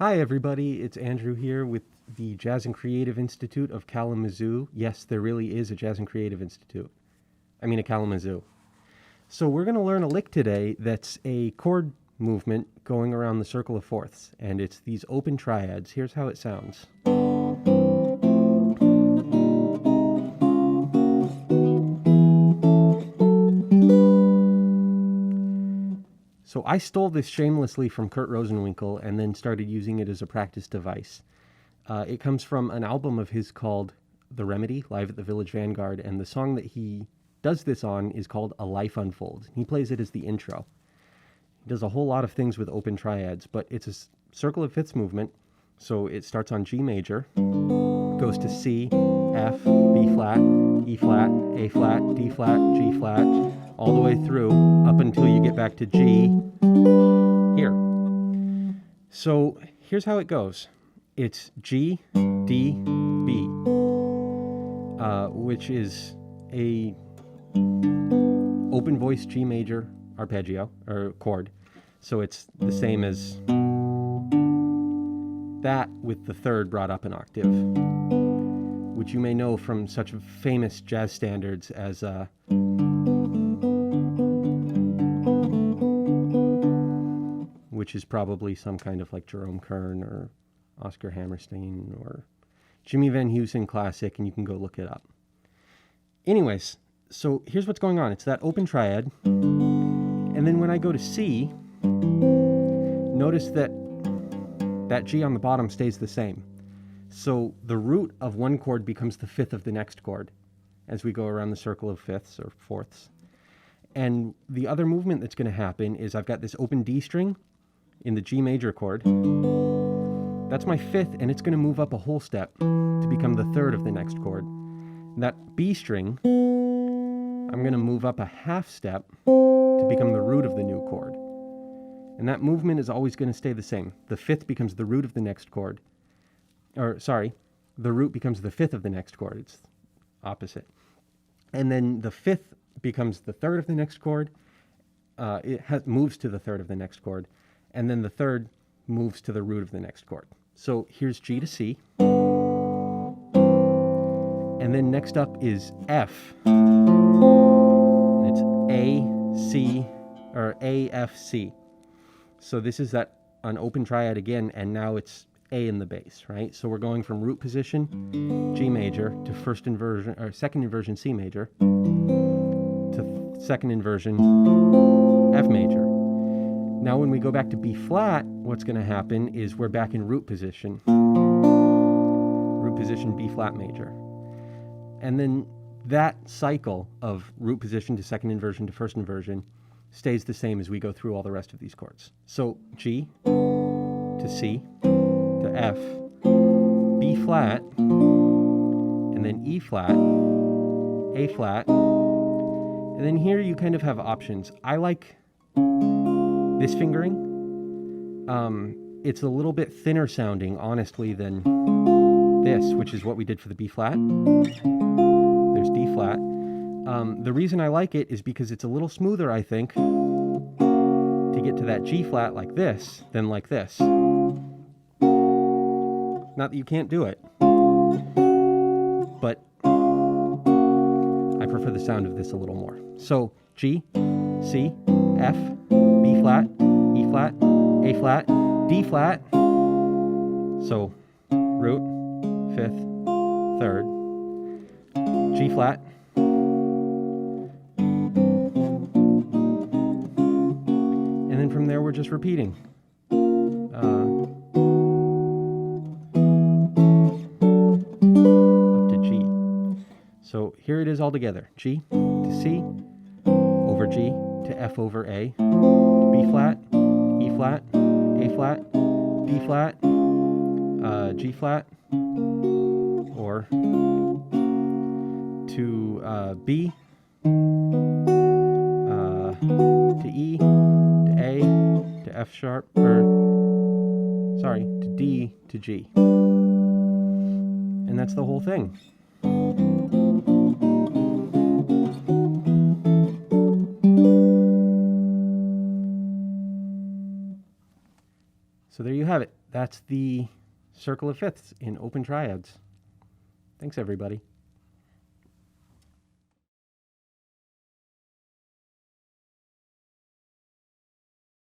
Hi, everybody. It's Andrew here with the Jazz and Creative Institute of Kalamazoo. Yes, there really is a Jazz and Creative Institute. A Kalamazoo. So we're going to learn a lick today that's a chord movement going around the circle of fourths, and it's these open triads. Here's how it sounds. So I stole this shamelessly from Kurt Rosenwinkel and then started using it as a practice device. It comes from an album of his called The Remedy, Live at the Village Vanguard, and the song that he does this on is called A Life Unfolds. He plays it as the intro. He does a whole lot of things with open triads, but it's a circle of fifths movement, so it starts on G major, goes to C, F, B flat, E flat, A flat, D flat, G flat, all the way through up until you get back to G here. So here's how it goes. It's G, D, B, which is a open voice G major arpeggio or chord. So it's the same as that with the third brought up an octave, which you may know from such famous jazz standards as which is probably some kind of like Jerome Kern or Oscar Hammerstein or Jimmy Van Heusen classic, and you can go look it up. Anyways, so here's what's going on. It's that open triad, and then when I go to C, notice that that G on the bottom stays the same. So the root of one chord becomes the fifth of the next chord as we go around the circle of fifths or fourths. And the other movement that's going to happen is I've got this open D string in the G major chord. That's my fifth, and it's going to move up a whole step to become the third of the next chord. And that B string, I'm going to move up a half step to become the root of the new chord. And that movement is always going to stay the same. The fifth becomes the root of the next chord. The root becomes the fifth of the next chord. It's opposite. And then the fifth becomes the third of the next chord. Moves to the third of the next chord. And then the third moves to the root of the next chord. So here's G to C. And then next up is F. And it's A, C, or A, F, C. So this is an open triad again, and now it's A in the bass, right? So we're going from root position, G major, to second inversion C major, to second inversion F major. Now when we go back to B flat, what's going to happen is we're back in root position B flat major. And then that cycle of root position to second inversion to first inversion stays the same as we go through all the rest of these chords. So G to C to F, B flat, and then E flat, A flat, and then here you kind of have options. I like this fingering. It's a little bit thinner sounding, honestly, than this, which is what we did for the B flat. There's D flat. The reason I like it is because it's a little smoother, I think, to get to that G flat like this than like this. Not that you can't do it, but I prefer the sound of this a little more. So G, C, F, B flat, E flat, A flat, D flat. So root, fifth, third, G flat, and then from there we're just repeating. Up to G. So here it is all together. G to C, over G, to F over A, to B flat, E flat, A flat, D flat, G flat, or to B, to E, to A, to F sharp, to D, to G. And that's the whole thing. So there you have it. That's the circle of fifths in open triads. Thanks, everybody.